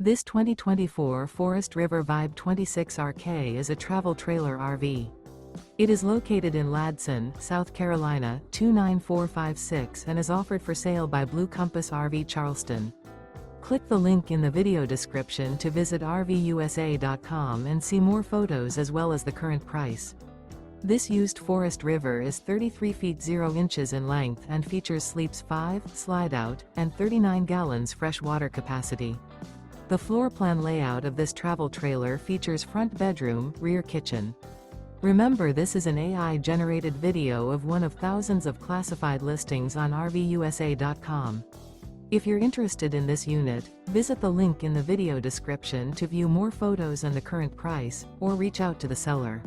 This 2024 Forest River Vibe 26RK is a travel trailer RV. It is located in Ladson, South Carolina, 29456 and is offered for sale by Blue Compass RV Charleston. Click the link in the video description to visit RVUSA.com and see more photos as well as the current price. This used Forest River is 33 feet 0 inches in length and features sleeps 5, Slideout, and 39 gallons fresh water capacity. The floor plan layout of this travel trailer features front bedroom, rear kitchen. Remember, this is an AI-generated video of one of thousands of classified listings on RVUSA.com. If you're interested in this unit, visit the link in the video description to view more photos and the current price, or reach out to the seller.